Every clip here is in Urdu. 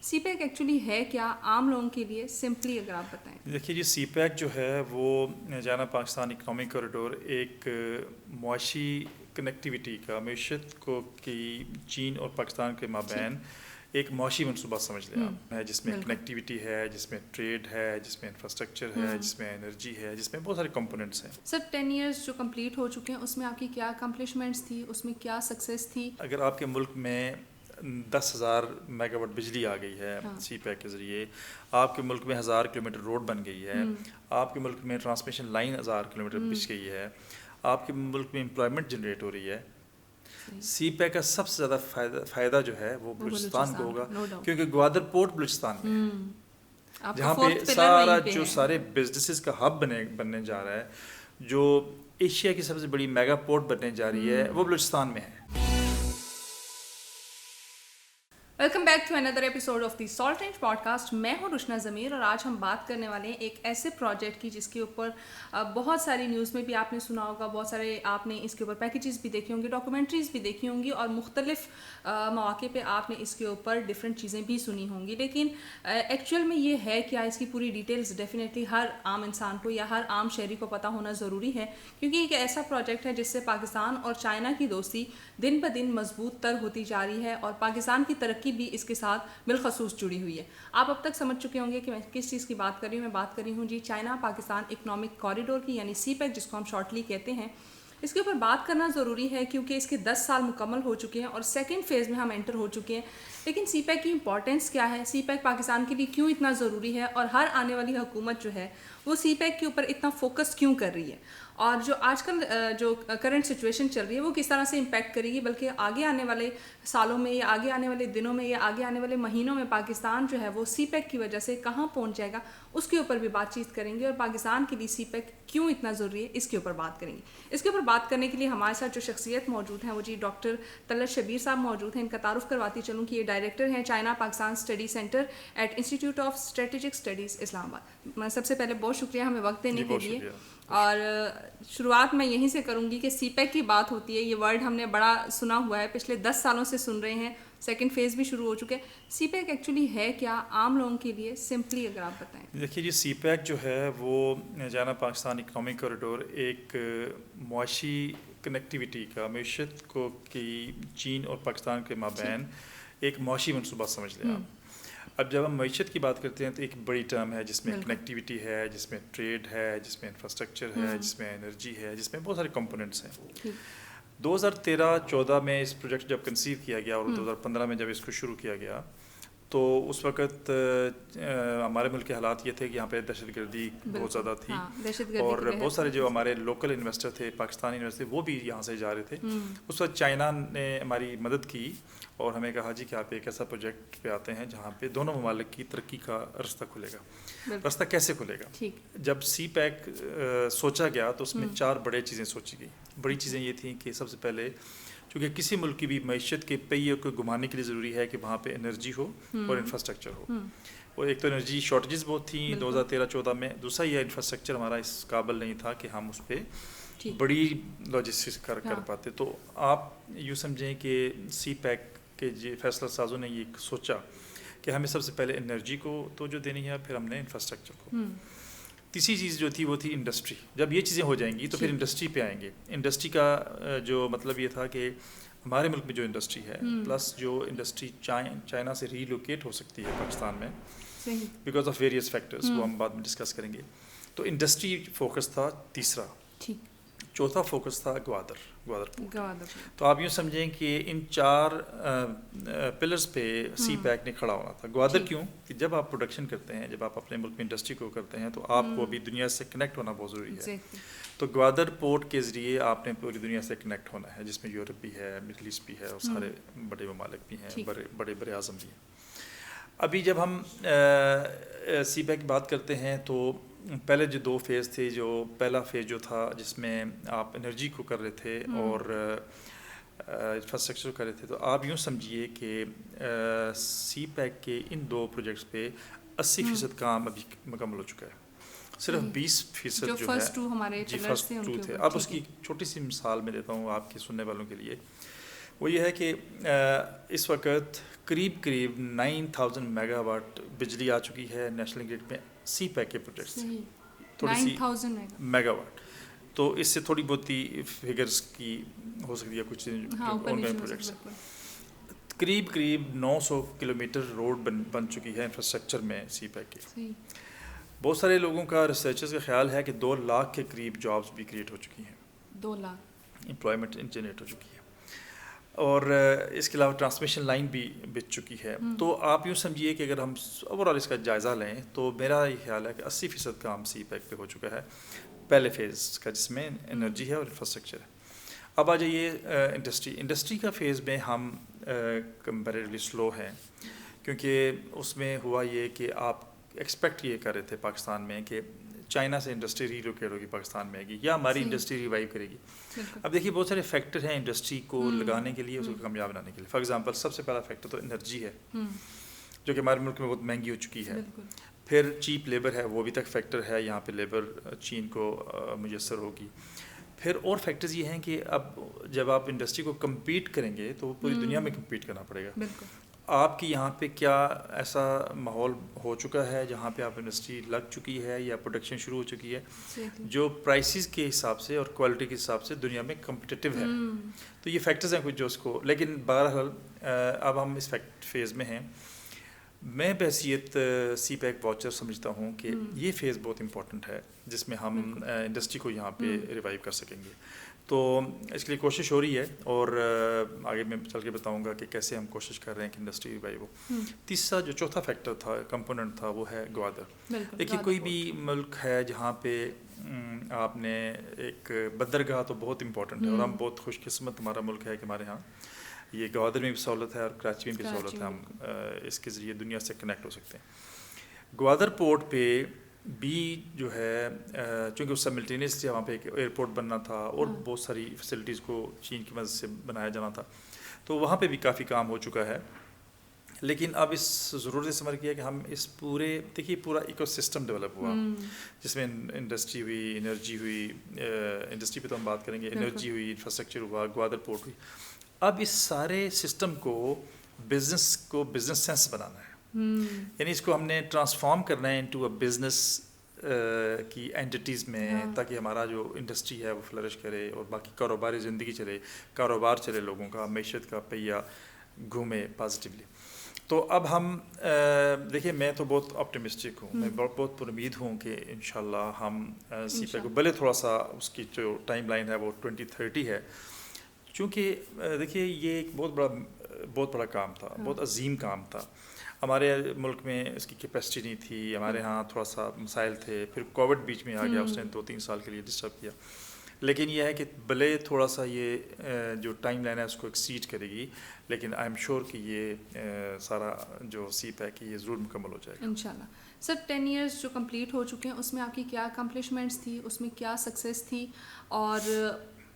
سی پیک ایکچولی ہے کیا عام لوگوں کے لیے سمپلی اگر آپ بتائیں؟ دیکھیے جی، سی پیک جو ہے وہ چائنا پاکستان اکنامک کوریڈور ایک معاشی کنیکٹیوٹی کا معیشت کو کی چین اور پاکستان کے مابین ایک معاشی منصوبہ سمجھ لیں آپ ہے، جس میں کنیکٹیوٹی ہے، جس میں ٹریڈ ہے، جس میں انفراسٹرکچر ہے، جس میں انرجی ہے، جس میں بہت سارے کمپوننٹس ہیں. سر 10 ایئرس جو کمپلیٹ ہو چکے ہیں اس میں آپ کی کیا اکمپلشمنٹس تھی، اس میں کیا سکسیس تھی؟ اگر آپ کے ملک میں 10,000 میگا واٹ بجلی آ گئی ہے سی پیک کے ذریعے، آپ کے ملک میں 1000 کلومیٹر روڈ بن گئی ہے، آپ کے ملک میں ٹرانسمیشن لائن 1000 کلومیٹر بچ گئی ہے، آپ کے ملک میں امپلائمنٹ جنریٹ ہو رہی ہے، سی پیک کا سب سے زیادہ فائدہ جو ہے وہ بلوچستان کو ہوگا، کیونکہ گوادر پورٹ بلوچستان میں ہے، جہاں پہ سارے بزنسز کا ہب بننے جا رہا ہے، جو ایشیا کی سب سے بڑی میگا پورٹ بننے جا رہی ہے، وہ بلوچستان میں ہے. Welcome back to another episode of the salt and podcast. میں ہوں روشنا ضمیر اور آج ہم بات کرنے والے ہیں ایک ایسے پروجیکٹ کی جس کے اوپر بہت ساری نیوز میں بھی آپ نے سنا ہوگا، بہت سارے آپ نے اس کے اوپر پیکیجز بھی دیکھی ہوں گی، ڈاکومنٹریز بھی دیکھی ہوں گی، اور مختلف مواقع پہ آپ نے اس کے اوپر ڈفرینٹ چیزیں بھی سنی ہوں گی. لیکن ایکچوئل میں یہ ہے کیا، اس کی پوری ڈیٹیلز ڈیفینیٹلی ہر عام انسان کو یا ہر عام شہری کو پتہ ہونا ضروری ہے، کیونکہ ایک ایسا پروجیکٹ ہے جس سے پاکستان اور چائنا کی دوستی دن بہ دن مضبوط تر ہوتی جا رہی ہے، اور پاکستان کی ترقی بھی اس کے ساتھ بالخصوص جڑی ہوئی ہے. آپ اب تک سمجھ چکے ہوں گے کہ میں کس چیز کی بات کر رہی ہوں. میں بات کر رہی ہوں جی چائنا پاکستان اکنامک کوریڈور کی، یعنی سی پیک جس کو ہم شارٹلی کہتے ہیں. اس کے اوپر بات کرنا ضروری ہے کیونکہ اس کے 10 سال مکمل ہو چکے ہیں اور سیکنڈ فیز میں ہم انٹر ہو چکے ہیں. لیکن سی پیک کی امپورٹنس کیا ہے، سی پیک پاکستان کے لیے کیوں اتنا ضروری ہے، اور ہر آنے والی حکومت جو ہے وہ سی پیک کے اوپر اتنا فوکس کیوں کر رہی ہے، اور جو آج کل جو کرنٹ سچویشن چل رہی ہے وہ کس طرح سے امپیکٹ کرے گی، بلکہ آگے آنے والے سالوں میں یا آگے آنے والے دنوں میں یا آگے آنے والے مہینوں میں پاکستان جو ہے وہ سی پیک کی وجہ سے کہاں پہنچ جائے گا، اس کے اوپر بھی بات چیت کریں گے. اور پاکستان کے لیے سی پیک کیوں اتنا ضروری ہے اس کے اوپر بات کریں گے. اس کے اوپر بات کرنے کے لیے ہمارے ساتھ جو شخصیت موجود ہیں وہ جی ڈاکٹر طلعت شبیر صاحب موجود ہیں. ان کا تعارف کرواتی چلوں کہ یہ ڈائریکٹر ہیں China Pakistan study centre at Institute of Strategic Studies Islamabad. میں سب سے پہلے بہت شکریہ ہمیں وقت دینے کے لیے. اور شروعات میں یہیں سے کروں گی کہ سی پیک کی بات ہوتی ہے، یہ ورڈ ہم نے بڑا سنا ہوا ہے، پچھلے 10 سالوں سے سن رہے ہیں، سیکنڈ فیز بھی شروع ہو چکے ہیں. سی پیک ایکچولی ہے کیا عام لوگوں کے لیے سمپلی اگر آپ بتائیں؟ دیکھیے جی، سی پیک جو ہے وہ چائنا پاکستان اکنامک کوریڈور ایک معاشی کنیکٹیوٹی کا معیشت کو کی چین اور پاکستان کے مابین ایک معاشی منصوبہ سمجھ لیں آپ. اب جب ہم معیشت کی بات کرتے ہیں تو ایک بڑی ٹرم ہے جس میں کنیکٹیوٹی ہے، جس میں ٹریڈ ہے، جس میں انفراسٹرکچر ہے، جس میں انرجی ہے، جس میں بہت سارے کمپوننٹس ہیں. 2013-14 میں اس پروجیکٹ جب کنسیو کیا گیا اور 2015 میں جب اس کو شروع کیا گیا تو اس وقت ہمارے ملک کے حالات یہ تھے کہ یہاں پہ دہشت گردی بہت زیادہ تھی، اور بہت سارے جو ہمارے لوکل انویسٹر تھے، پاکستانی انویسٹر وہ بھی یہاں سے جا رہے تھے. اس وقت چائنا نے ہماری مدد کی اور ہمیں کہا جی کہ آپ ایک ایسا پروجیکٹ پہ آتے ہیں جہاں پہ دونوں ممالک کی ترقی کا رستہ کھلے گا. رستہ کیسے کھلے گا؟ جب سی پیک سوچا گیا تو اس میں 4 بڑے چیزیں سوچی گئی. بڑی چیزیں یہ تھیں کہ سب سے پہلے چونکہ کسی ملک کی بھی معیشت کے پہیے کو گھمانے کے لیے ضروری ہے کہ وہاں پہ انرجی ہو اور انفراسٹرکچر ہو. اور ایک تو انرجی شارٹیجز بہت تھیں 2013-14 میں، دوسرا یہ انفراسٹرکچر ہمارا اس قابل نہیں تھا کہ ہم اس پہ بڑی لاجسٹکس کر پاتے. تو آپ یوں سمجھیں کہ سی پیک کے فیصلہ سازوں نے یہ سوچا کہ ہمیں سب سے پہلے انرجی کو توجہ دینی ہے، پھر ہم نے انفراسٹرکچر کو. تیسری چیز جو تھی وہ تھی انڈسٹری. جب یہ چیزیں ہو جائیں گی تو پھر انڈسٹری پہ آئیں گے. انڈسٹری کا جو مطلب یہ تھا کہ ہمارے ملک میں جو انڈسٹری ہے پلس جو انڈسٹری چائنا سے ری لوکیٹ ہو سکتی ہے پاکستان میں بیکاز آف ویریس فیکٹرز، وہ ہم بعد میں ڈسکس کریں گے. تو انڈسٹری فوکس تھا تیسرا. چوتھا فوکس تھا گوادر. تو آپ یوں سمجھیں کہ ان 4 پلرز پہ سی پیک نے کھڑا ہونا تھا. گوادر کیوں؟ کہ جب آپ پروڈکشن کرتے ہیں، جب آپ اپنے ملک میں انڈسٹری کو کرتے ہیں تو آپ کو ابھی دنیا سے کنیکٹ ہونا بہت ضروری ہے. تو گوادر پورٹ کے ذریعے آپ نے پوری دنیا سے کنیکٹ ہونا ہے، جس میں یورپ بھی ہے، مڈل ایسٹ بھی ہے، اور سارے بڑے ممالک بھی ہیں، بڑے بڑے اعظم بھی ہیں. ابھی جب ہم سی پیک کی بات کرتے ہیں تو پہلے جو 2 فیز تھے، جو پہلا فیز جو تھا جس میں آپ انرجی کو کر رہے تھے اور انفراسٹرکچر کر رہے تھے، تو آپ یوں سمجھیے کہ سی پیک کے ان 2 پروجیکٹس پہ 80% کام ابھی مکمل ہو چکا ہے. صرف 20% جو ہے ہمارے فرسٹ 2 تھے. اب اس کی چھوٹی سی مثال میں دیتا ہوں آپ کے سننے والوں کے لیے وہ یہ ہے کہ اس وقت قریب 9000 میگا واٹ بجلی آ چکی ہے نیشنل گرڈ میں سی پیک کے پروجیکٹ سے، تھوڑی سی 9000 میگا واٹ. تو اس سے تھوڑی بہت ہی فگرس کی ہو سکتی ہے کچھ آن گوئنگ پروجیکٹس. قریب 900 کلومیٹر روڈ بن چکی ہے انفراسٹرکچر میں سی پیک کی. بہت سارے لوگوں کا ریسرچرز کا خیال ہے کہ 2 لاکھ کے قریب جابس بھی کریٹ ہو چکی ہیں، 2 لاکھ امپلائمنٹ جنریٹ ہو چکی ہے. اور اس کے علاوہ ٹرانسمیشن لائن بھی بچ چکی ہے. تو آپ یوں سمجھیے کہ اگر ہم اوور آل اس کا جائزہ لیں تو میرا یہ خیال ہے کہ 80% کام سی پیک پہ ہو چکا ہے پہلے فیز کا، جس میں انرجی ہے اور انفراسٹرکچر ہے. اب آ جائیے انڈسٹری کا فیز میں ہم کمپیریٹیولی سلو ہیں، کیونکہ اس میں ہوا یہ کہ آپ ایکسپیکٹ یہ کر رہے تھے پاکستان میں کہ چائنا سے انڈسٹری ریلوکیٹ ہوگی پاکستان میں آئے گی یا ہماری انڈسٹری ریوائیو کرے گی. اب دیکھیے بہت سارے فیکٹر ہیں انڈسٹری کو لگانے کے لیے، اس کو کامیاب بنانے کے لیے. فار ایگزامپل سب سے پہلا فیکٹر تو انرجی ہے، جو کہ ہمارے ملک میں بہت مہنگی ہو چکی ہے. پھر چیپ لیبر ہے، وہ بھی تک فیکٹر ہے، یہاں پہ لیبر چین کو میسر ہوگی. پھر اور فیکٹرز یہ ہیں کہ اب جب آپ انڈسٹری کو کمپیٹ کریں گے تو پوری دنیا میں کمپیٹ کرنا پڑے گا. آپ کی یہاں پہ کیا ایسا ماحول ہو چکا ہے جہاں پہ آپ انڈسٹری لگ چکی ہے یا پروڈکشن شروع ہو چکی ہے جو پرائسز کے حساب سے اور کوالٹی کے حساب سے دنیا میں کمپٹیٹیو ہے؟ تو یہ فیکٹرز ہیں کچھ جو اس کو، لیکن بہرحال اب ہم اس فیز میں ہیں. میں بحیثیت سی پیک واچر سمجھتا ہوں کہ یہ فیز بہت امپورٹنٹ ہے جس میں ہم انڈسٹری کو یہاں پہ ریوائیو کر سکیں گے. تو اس کے لیے کوشش ہو رہی ہے اور آگے میں چل کے بتاؤں گا کہ کیسے ہم کوشش کر رہے ہیں کہ انڈسٹری ریوائیو ہو. تیسرا جو چوتھا فیکٹر تھا، کمپوننٹ تھا، وہ ہے گوادر. دیکھیے کوئی بھی ملک ہے جہاں پہ آپ نے ایک بندرگاہ تو بہت امپورٹنٹ ہے، اور ہم بہت خوش قسمت ہمارا ملک ہے کہ ہمارے ہاں یہ گوادر میں بھی سہولت ہے اور کراچی میں بھی سہولت ہے. ہم اس کے ذریعے دنیا سے کنیکٹ ہو سکتے ہیں. گوادر پورٹ پہ بھی جو ہے چونکہ اس سملٹینیسلی وہاں پہ ایک ایئرپورٹ بننا تھا اور بہت ساری فیسلٹیز کو چین کی مدد سے بنایا جانا تھا، تو وہاں پہ بھی کافی کام ہو چکا ہے. لیکن اب اس ضرورت سے سمجھ کیا کہ ہم اس پورے دیکھیے پورا ایکو سسٹم ڈیولپ ہوا جس میں انڈسٹری ہوئی، انرجی ہوئی، انڈسٹری پہ تو ہم بات کریں گے، انرجی ہوئی، انفراسٹرکچر ہوا، گوادر پورٹ ہوئی. اب اس سارے سسٹم کو بزنس سینس بنانا ہے، یعنی اس کو ہم نے ٹرانسفارم کرنا ہے انٹو اے بزنس کی اینٹیز میں، تاکہ ہمارا جو انڈسٹری ہے وہ فلرش کرے اور باقی کاروباری زندگی چلے، کاروبار چلے، لوگوں کا معیشت کا پہیہ گھومے پازیٹیولی. تو اب ہم دیکھیں میں تو بہت آپٹیمسٹک ہوں، میں بہت پر امید ہوں کہ انشاءاللہ ہم سی پیک کو، بھلے تھوڑا سا اس کی جو ٹائم لائن ہے وہ 2030 ہے، چونکہ دیکھیے یہ ایک بہت بڑا کام تھا، بہت عظیم کام تھا. ہمارے ملک میں اس کی کیپیسٹی نہیں تھی، ہمارے ہاں تھوڑا سا مسائل تھے، پھر کووڈ بیچ میں آ گیا، اس نے 2-3 سال کے لیے ڈسٹرب کیا. لیکن یہ ہے کہ بھلے تھوڑا سا یہ جو ٹائم لائن ہے اس کو ایکسیڈ کرے گی، لیکن آئی ایم شیور کہ یہ سارا جو سی پیک ہے یہ ضرور مکمل ہو جائے گا انشاءاللہ. سر 10 ایئرس جو کمپلیٹ ہو چکے ہیں اس میں آپ کی کیا اکمپلشمنٹس تھی، اس میں کیا سکسیس تھی؟ اور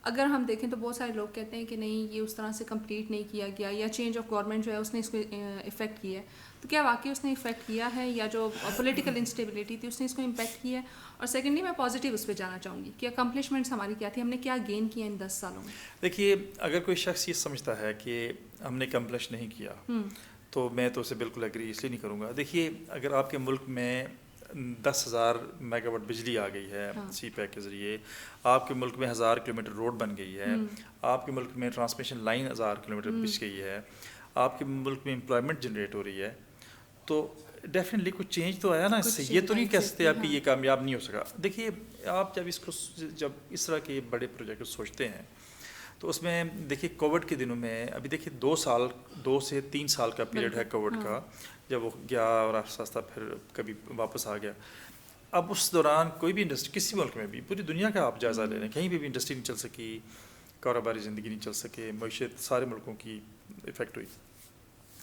اگر ہم دیکھیں تو بہت سارے لوگ کہتے ہیں کہ نہیں یہ اس طرح سے کمپلیٹ نہیں کیا گیا، یا چینج آف گورنمنٹ جو ہے اس نے اس کو افیکٹ کیا ہے. تو کیا واقعی اس نے افیکٹ کیا ہے، یا جو پولیٹیکل انسٹیبلٹی تھی اس نے اس کو امپیکٹ کیا ہے؟ اور سیکنڈلی میں پازیٹیو اس پہ جانا چاہوں گی کہ اکمپلشمنٹس ہماری کیا تھی، ہم نے کیا گین کیا ان 10 سالوں میں؟ دیکھیے اگر کوئی شخص یہ سمجھتا ہے کہ ہم نے اکمپلش نہیں کیا تو میں تو اسے بالکل ایگری اس لیے نہیں کروں گا. دیکھیے اگر آپ کے ملک میں 10,000 میگا واٹ بجلی آ گئی ہے سی پیک کے ذریعے، آپ کے ملک میں 1000 کلومیٹر روڈ بن گئی ہے، آپ کے ملک میں ٹرانسمیشن لائن 1000 کلومیٹر بچ گئی ہے، آپ کے ملک میں امپلائمنٹ جنریٹ ہو رہی ہے، تو ڈیفینیٹلی کچھ چینج تو آیا نا اس سے. یہ تو نہیں کہہ سکتے آپ کہ یہ کامیاب نہیں ہو سکا. دیکھیے آپ جب اس طرح کے بڑے پروجیکٹ سوچتے ہیں تو اس میں دیکھیے کووڈ کے دنوں میں، ابھی دیکھیے 2 سے 3 سال کا پیریڈ ہے کووڈ کا، جب وہ گیا اور آہستہ آہستہ پھر کبھی واپس آ گیا. اب اس دوران کوئی بھی انڈسٹری کسی ملک میں بھی، پوری دنیا کا آپ جائزہ لے رہے ہیں، کہیں بھی انڈسٹری نہیں چل سکی، کاروباری زندگی نہیں چل سکے، معیشت سارے ملکوں کی افیکٹ ہوئی.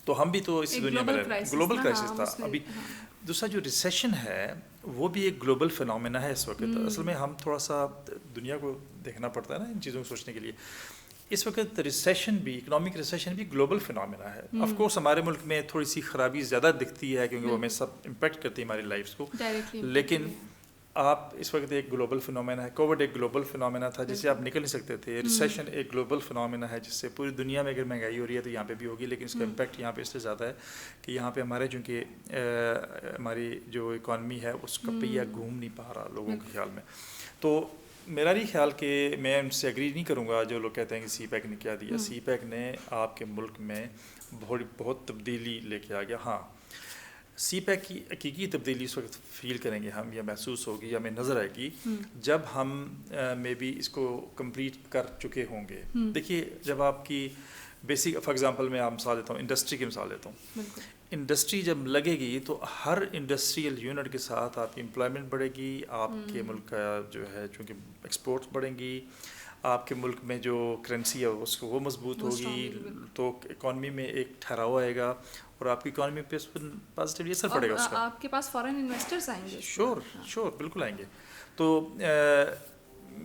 تو ہم بھی تو اس دنیا میں گلوبل کرائسس تھا. ابھی دوسرا جو ریسیشن ہے وہ بھی ایک گلوبل فینومینا ہے اس وقت. اصل میں ہم تھوڑا سا دنیا کو دیکھنا پڑتا ہے نا ان چیزوں کو سوچنے کے لیے. اس وقت ریسیشن بھی، اکنامک ریسیشن بھی گلوبل فینومینا ہے. آف کورس ہمارے ملک میں تھوڑی سی خرابی زیادہ دکھتی ہے کیونکہ وہ ہمیں سب امپیکٹ کرتی ہے ہماری لائفس کو، لیکن آپ اس وقت ایک گلوبل فنومینا ہے، کووڈ ایک گلوبل فنومینا تھا جس سے آپ نکل نہیں سکتے تھے، ریسیشن ایک گلوبل فنومینا ہے جس سے پوری دنیا میں اگر مہنگائی ہو رہی ہے تو یہاں پہ بھی ہوگی، لیکن اس کا امپیکٹ یہاں پہ اس سے زیادہ ہے کہ یہاں پہ ہمارے چونکہ ہماری جو اکانومی ہے اس کا پہیہ گھوم نہیں پا رہا لوگوں کے خیال میں. تو میرا نہیں خیال کہ میں ان سے اگری نہیں کروں گا جو لوگ کہتے ہیں کہ سی پیک نے کیا دیا. سی پیک نے آپ کے ملک میں بہت تبدیلی لے کے آ گیا. ہاں سی پیک کی حقیقی تبدیلی اس وقت فیل کریں گے ہم، یا محسوس ہوگی یا ہمیں نظر آئے گی جب ہم مے بی اس کو کمپلیٹ کر چکے ہوں گے. دیکھیے جب آپ کی بیسک فار ایگزامپل میں آپ مثال دیتا ہوں، انڈسٹری کی مثال دیتا ہوں. انڈسٹری جب لگے گی تو ہر انڈسٹریل یونٹ کے ساتھ آپ کی امپلائمنٹ بڑھے گی، آپ کے ملک کا جو ہے چونکہ ایکسپورٹس بڑھیں گی، آپ کے ملک میں جو کرنسی ہے اس کو وہ مضبوط ہوگی، تو اکانومی میں ایک ٹھہراؤ آئے گا اور آپ کی اکانومی پہ پازیٹیولی اثر پڑے گا اس کا. آپ کے پاس فارن انویسٹرز آئیں گے. شور بالکل آئیں گے. تو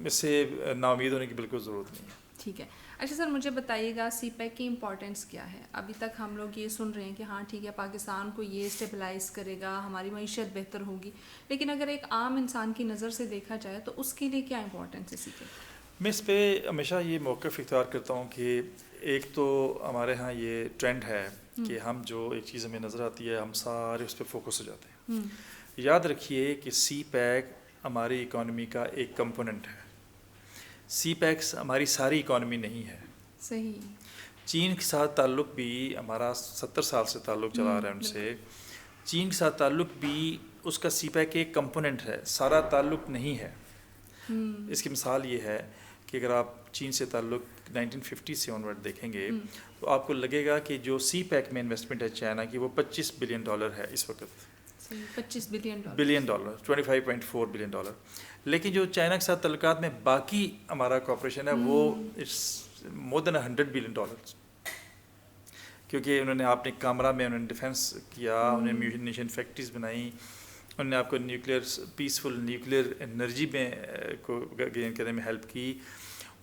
اس سے نا امید ہونے کی بالکل ضرورت نہیں ہے. ٹھیک ہے. اچھا سر مجھے بتائیے گا سی پیک کی امپورٹنس کیا ہے؟ ابھی تک ہم لوگ یہ سن رہے ہیں کہ ہاں ٹھیک ہے پاکستان کو یہ اسٹیبلائز کرے گا، ہماری معیشت بہتر ہوگی، لیکن اگر ایک عام انسان کی نظر سے دیکھا جائے تو اس کے لیے کیا امپورٹنس ہے سی پیک؟ میں اس پہ ہمیشہ یہ موقف اختیار کرتا ہوں کہ ایک تو ہمارے ہاں یہ ٹرینڈ ہے کہ ہم جو ایک چیز ہمیں نظر آتی ہے ہم سارے اس پہ فوکس ہو جاتے ہیں. یاد رکھیے کہ سی پیک ہماری اکانومی کا ایک کمپوننٹ ہے. سی پیکس ہماری ساری اکانومی نہیں ہے. صحیح. چین کے ساتھ تعلق بھی ہمارا 70 سال سے تعلق چلا رہا ہے ان سے. چین کے ساتھ تعلق بھی اس کا سی پیک ایک کمپوننٹ ہے، سارا تعلق نہیں ہے. اس کی مثال یہ ہے کہ اگر آپ چین سے تعلق 1950 سے آنورڈ دیکھیں گے تو آپ کو لگے گا کہ جو سی پیک میں انویسٹمنٹ ہے چائنا کی وہ $25 بلین ہے اس وقت. $25 بلین، 25.4 بلین ڈالر. لیکن جو چائنا کے ساتھ تعلقات میں باقی ہمارا کوآپریشن ہے وہ اٹس مور دین $100 بلین، کیونکہ انہوں نے اپنے کامرا میں انہوں نے ڈیفینس کیا، انہوں نے میونیشن فیکٹریز بنائیں، انہوں نے آپ کو پیسفل نیوکلیئر انرجی میں کو گین کرنے میں ہیلپ کی.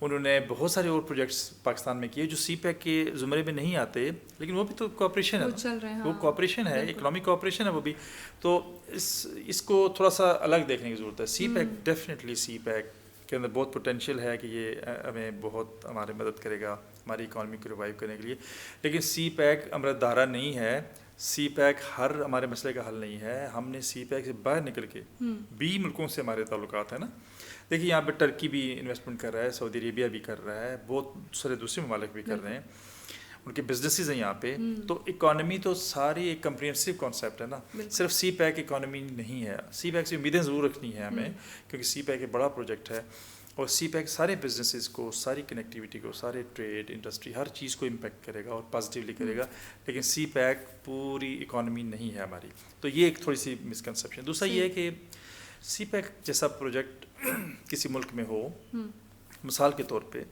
انہوں نے بہت سارے اور پروجیکٹس پاکستان میں کیے جو سی پیک کے زمرے میں نہیں آتے، لیکن وہ بھی تو کوآپریشن ہے، وہ کوآپریشن ہے، اکنامک کوآپریشن ہے وہ بھی. تو اس کو تھوڑا سا الگ دیکھنے کی ضرورت ہے. سی پیک ڈیفینیٹلی سی پیک کے اندر بہت پوٹینشیل ہے کہ یہ ہمیں بہت ہماری مدد کرے گا ہماری اکانومی کو ریوائیو کرنے کے لیے. لیکن سی پیک امرت دھارا نہیں ہے، سی پیک ہر ہمارے مسئلے کا حل نہیں ہے. ہم نے سی پیک سے باہر نکل کے 20 ملکوں سے ہمارے تعلقات ہیں نا. دیکھیے یہاں پہ ٹرکی بھی انویسٹمنٹ کر رہا ہے، سعودی عربیہ بھی کر رہا ہے، بہت سارے دوسرے ممالک بھی کر رہے ہیں، ان کے بزنسز ہیں یہاں پہ. تو اکانومی تو ساری ایک کمپریہنسو کانسیپٹ ہے نا، صرف سی پیک اکانومی نہیں ہے. سی پیک سے امیدیں ضرور رکھنی ہے ہمیں، کیونکہ سی پیک ایک بڑا پروجیکٹ ہے اور سی پیک سارے بزنسز کو، ساری کنیکٹیوٹی کو، سارے ٹریڈ انڈسٹری ہر چیز کو امپیکٹ کرے گا اور پازیٹیولی کرے گا. لیکن سی پیک پوری اکانومی نہیں ہے ہماری. تو یہ ایک تھوڑی سی مسکنسیپشن. دوسرا یہ ہے کہ سی پیک جیسا پروجیکٹ کسی ملک میں ہو، مثال کے طور پہ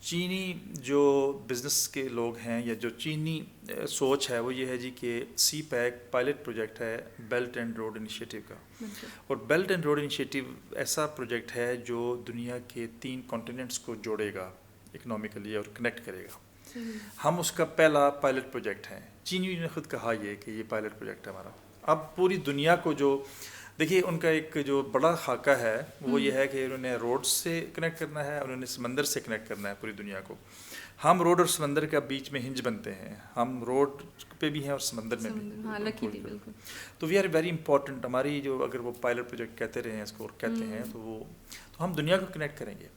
چینی جو بزنس کے لوگ ہیں یا جو چینی سوچ ہے وہ یہ ہے جی کہ سی پیک پائلٹ پروجیکٹ ہے بیلٹ اینڈ روڈ انیشیٹو کا. اور بیلٹ اینڈ روڈ انیشیٹو ایسا پروجیکٹ ہے جو دنیا کے 3 کانٹیننٹس کو جوڑے گا اکنامکلی اور کنیکٹ کرے گا. ہم اس کا پہلا پائلٹ پروجیکٹ ہیں. چینی نے خود کہا یہ کہ یہ پائلٹ پروجیکٹ ہے ہمارا. اب پوری دنیا کو جو دیکھیے ان کا ایک جو بڑا خاکہ ہے وہ یہ ہے کہ انہوں نے روڈ سے کنیکٹ کرنا ہے، انہوں نے سمندر سے کنیکٹ کرنا ہے پوری دنیا کو. ہم روڈ اور سمندر کا بیچ میں ہنج بنتے ہیں، ہم روڈ پہ بھی ہیں اور سمندر میں بھی. تو وی آر ویری امپورٹنٹ. ہماری جو اگر وہ پائلٹ پروجیکٹ کہتے رہے ہیں اس کو کہتے ہیں تو ہم دنیا کو کنیکٹ کریں گے.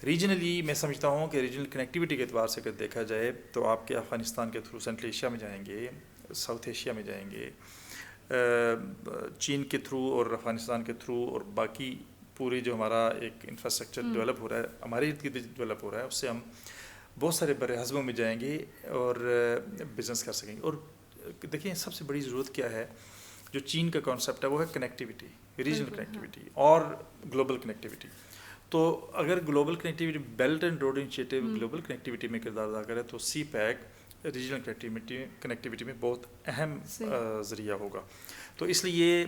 ریجنلی میں سمجھتا ہوں کہ ریجنل کنیکٹیوٹی کے اعتبار سے اگر دیکھا جائے تو آپ کے افغانستان کے تھرو سینٹرل ایشیا میں جائیں گے، ساؤتھ ایشیا میں جائیں گے، چین کے تھرو اور افغانستان کے تھرو، اور باقی پوری جو ہمارا ایک انفراسٹرکچر ڈیولپ ہو رہا ہے ہمارے ارد گرد ڈیولپ ہو رہا ہے، اس سے ہم بہت سارے بر اعظموں میں جائیں گے اور بزنس کر سکیں گے. اور دیکھیں سب سے بڑی ضرورت کیا ہے، جو چین کا کانسیپٹ ہے وہ ہے کنیکٹیوٹی، ریجنل کنیکٹیوٹی اور گلوبل کنیکٹیوٹی. تو اگر global connectivity belt and road initiative global connectivity میں کردار ادا کرے تو سی پیک ریجنل کنیکٹیوٹی میں بہت اہم ذریعہ ہوگا. تو اس لیے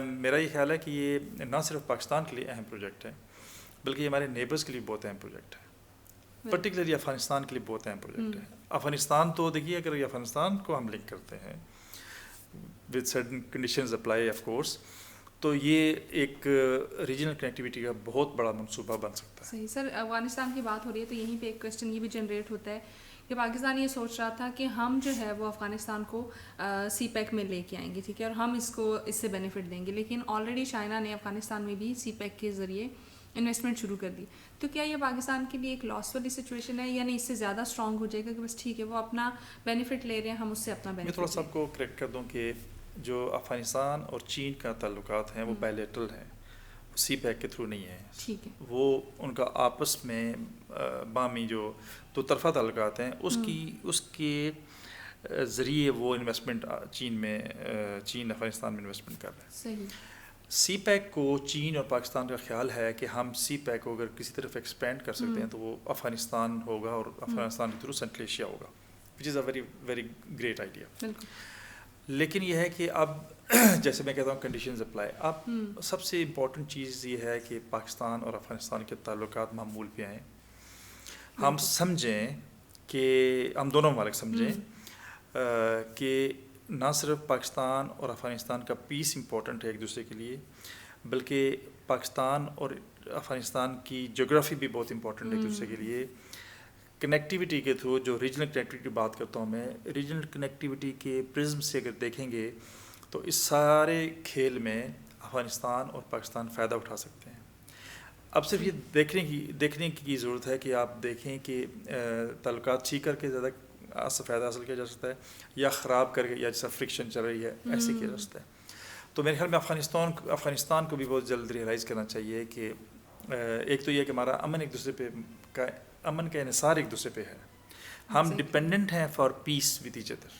میرا یہ خیال ہے کہ یہ نہ صرف پاکستان کے لیے اہم پروجیکٹ ہے بلکہ ہمارے نیبرز کے لیے بہت اہم پروجیکٹ ہے، پرٹیکولرلی افغانستان کے لیے بہت اہم پروجیکٹ ہے. افغانستان تو دیکھیے اگر یہ افغانستان کو ہم لنک کرتے ہیں with certain conditions apply of course, تو یہ ایک ریجنل کنیکٹیویٹی کا بہت بڑا منصوبہ بن سکتا ہے. صحیح سر. افغانستان کی بات ہو رہی ہے تو یہیں پہ ایک کویشچن یہ بھی جنریٹ ہوتا ہے کہ پاکستان یہ سوچ رہا تھا کہ ہم جو ہے وہ افغانستان کو سی پیک میں لے کے آئیں گے, ٹھیک ہے, اور ہم اس کو اس سے بینیفٹ دیں گے, لیکن آلریڈی چائنا نے افغانستان میں بھی سی پیک کے ذریعے انویسٹمنٹ شروع کر دی. تو کیا یہ پاکستان کے لیے ایک لاس والی سچویشن ہے, یعنی اس سے زیادہ اسٹرانگ ہو جائے گا کہ بس ٹھیک ہے وہ اپنا بینیفٹ لے رہے ہیں, ہم اس سے اپنا میں بینیفٹ تھوڑا سا آپ کو کریکٹ کر دوں کہ جو افغانستان اور چین کا تعلقات ہیں وہ بائیلیٹرل ہیں, سی پیک کے تھرو نہیں ہے. ٹھیک ہے, وہ ان کا آپس میں باہمی جو دو طرفہ تعلقات ہیں اس کے ذریعے وہ انویسٹمنٹ چین افغانستان میں انویسٹمنٹ کر رہے ہیں. صحیح. سی پیک کو چین اور پاکستان کا خیال ہے کہ ہم سی پیک کو اگر کسی طرف ایکسپینڈ کر سکتے ہیں تو وہ افغانستان ہوگا اور افغانستان کے تھرو سینٹرل ایشیا ہوگا, which is a very very great idea. بالکل. لیکن یہ ہے کہ اب جیسے میں کہتا ہوں کنڈیشنز اپلائی. اب سب سے امپورٹنٹ چیز یہ ہے کہ پاکستان اور افغانستان کے تعلقات معمول پہ آئیں, ہم سمجھیں کہ ہم دونوں ممالک سمجھیں کہ نہ صرف پاکستان اور افغانستان کا پیس امپورٹنٹ ہے ایک دوسرے کے لیے, بلکہ پاکستان اور افغانستان کی جغرافی بھی بہت امپورٹنٹ ہے ایک دوسرے کے لیے. کنیکٹیویٹی کے تھرو جو ریجنل کنیکٹیویٹی کی بات کرتا ہوں میں, ریجنل کنیکٹیویٹی کے پرزم سے اگر دیکھیں گے تو اس سارے کھیل میں افغانستان اور پاکستان فائدہ اٹھا سکتے ہیں. اب صرف یہ دیکھنے کی ضرورت ہے کہ آپ دیکھیں کہ تعلقات ٹھیک کر کے زیادہ فائدہ حاصل کیا جا سکتا ہے یا خراب کر کے, یا جیسا فرکشن چل رہی ہے ایسے کیا جا سکتا ہے. تو میرے خیال میں افغانستان کو بھی بہت جلد ریئلائز کرنا چاہیے کہ ایک تو یہ کہ ہمارا امن ایک دوسرے پہ امن کا انحصار ایک دوسرے پہ ہے. ہم ڈپینڈنٹ ہیں for peace with each other,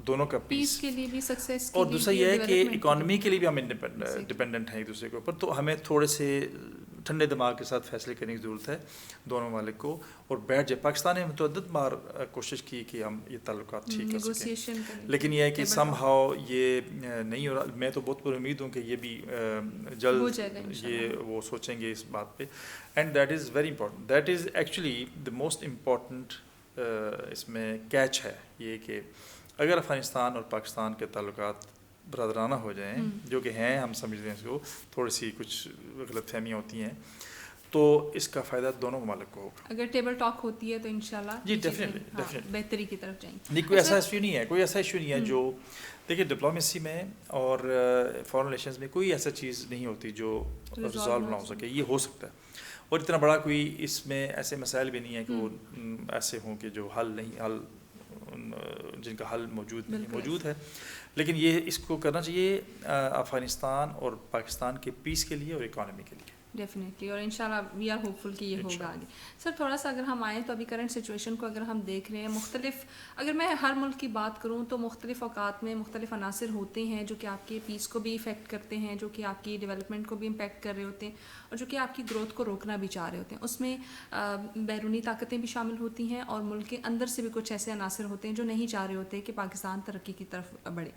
دونوں کا پیس کے لیے بھی, سکسیس اور دوسرا یہ ہے کہ اکانومی کے لیے بھی ہم ڈپینڈنٹ ہیں ایک دوسرے کے اوپر. تو ہمیں تھوڑے سے ٹھنڈے دماغ کے ساتھ فیصلے کرنے کی ضرورت ہے دونوں ممالک کو, اور بیٹھ جائے. پاکستان نے متعدد بار کوشش کی کہ ہم یہ تعلقات ٹھیک کر سکیں, لیکن یہ ہے کہ سم ہاؤ یہ نہیں ہو رہا. میں تو بہت پر امید ہوں کہ یہ بھی جلد یہ وہ سوچیں گے اس بات پہ. And that is very important, that is actually the most important اس میں کیچ ہے یہ کہ اگر افغانستان اور پاکستان کے تعلقات برادرانہ ہو جائیں, جو کہ ہیں, ہم سمجھتے ہیں اس کو, تھوڑی سی کچھ غلط فہمیاں ہوتی ہیں, تو اس کا فائدہ دونوں ممالک کو ہوگا. اگر ٹیبل ٹاک ہوتی ہے تو انشاءاللہ جی ڈیفینیٹلی بہتری کی طرف جائیں گے. نہیں, کوئی ایسا ایشو نہیں ہے, کوئی ایسا ایشو نہیں ہے جو دیکھیے ڈپلومیسی میں اور فارن ریلیشنز میں کوئی ایسا چیز نہیں ہوتی جو ریزالو نہ ہو سکے. یہ ہو سکتا ہے, اور اتنا بڑا کوئی اس میں ایسے مسائل بھی نہیں ہے کہ وہ ایسے ہوں کہ جو جن کا حل موجود ہے. لیکن یہ اس کو کرنا چاہیے افغانستان اور پاکستان کے پیس کے لیے اور اکانومی کے لیے. ڈیفینیٹلی, اور انشاءاللہ وی آر ہوپ فل کہ یہ ہوگا آگے. سر تھوڑا سا اگر ہم آئیں تو ابھی کرنٹ سچویشن کو اگر ہم دیکھ رہے ہیں, مختلف, اگر میں ہر ملک کی بات کروں تو مختلف اوقات میں مختلف عناصر ہوتے ہیں جو کہ آپ کے پیس کو بھی افیکٹ کرتے ہیں, جو کہ آپ کی ڈیولپمنٹ کو بھی امپیکٹ کر رہے ہوتے ہیں, اور جو کہ آپ کی گروتھ کو روکنا بھی چاہ رہے ہوتے ہیں. اس میں بیرونی طاقتیں بھی شامل ہوتی ہیں, اور ملک کے اندر سے بھی کچھ ایسے عناصر ہوتے ہیں جو نہیں چاہ رہے ہوتے کہ پاکستان ترقی کی طرف بڑھے.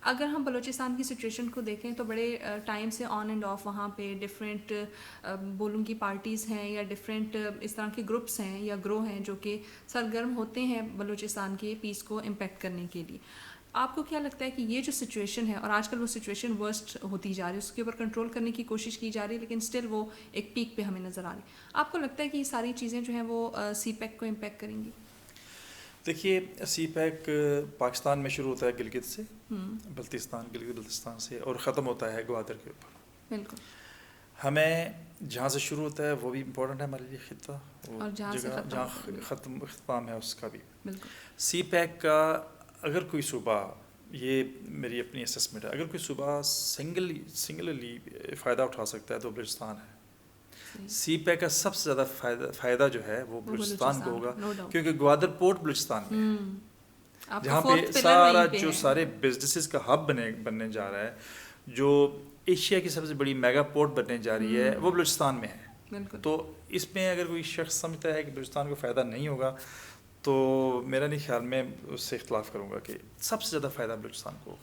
اگر ہم بلوچستان کی سچویشن کو دیکھیں تو بڑے ٹائم سے آن اینڈ آف وہاں پہ ڈفرینٹ بولوں کی پارٹیز ہیں یا ڈفرینٹ اس طرح کے گروپس ہیں یا گروہ ہیں جو کہ سرگرم ہوتے ہیں بلوچستان کے پیس کو امپیکٹ کرنے کے لیے. آپ کو کیا لگتا ہے کہ یہ جو سچویشن ہے, اور آج کل وہ سچویشن ورسٹ ہوتی جا رہی ہے, اس کے اوپر کنٹرول کرنے کی کوشش کی جا رہی ہے, لیکن اسٹل وہ ایک پیک پہ ہمیں نظر آ رہی ہے, آپ کو لگتا ہے کہ یہ ساری چیزیں جو ہیں وہ سی پیک کو امپیکٹ کریں گی؟ دیکھیے سی پیک پاکستان میں شروع ہوتا ہے گلگت سے, گلگت بلتستان سے, اور ختم ہوتا ہے گوادر کے اوپر. بالکل. ہمیں جہاں سے شروع ہوتا ہے وہ بھی امپورٹنٹ ہے ہمارے لیے خطہ, اور جہاں اختتام ہے اس کا بھی. بالکل. سی پیک کا اگر کوئی صوبہ, یہ میری اپنی اسسمنٹ ہے, اگر کوئی صوبہ سنگلرلی فائدہ اٹھا سکتا ہے تو بلوچستان ہے. سی پیک کا سب سے زیادہ فائدہ جو ہے وہ بلوچستان کو ہوگا, کیونکہ گوادر پورٹ بلوچستان میں ہے, جہاں پہ سارے بزنسز کا ہب بننے جا رہا ہے, جو ایشیا کی سب سے بڑی میگا پورٹ بننے جا رہی ہے, وہ بلوچستان میں ہے. تو اس میں اگر کوئی شخص سمجھتا ہے کہ بلوچستان کو فائدہ نہیں ہوگا تو میرا نہیں خیال, میں اس سے اختلاف کروں گا کہ سب سے زیادہ فائدہ بلوچستان کو.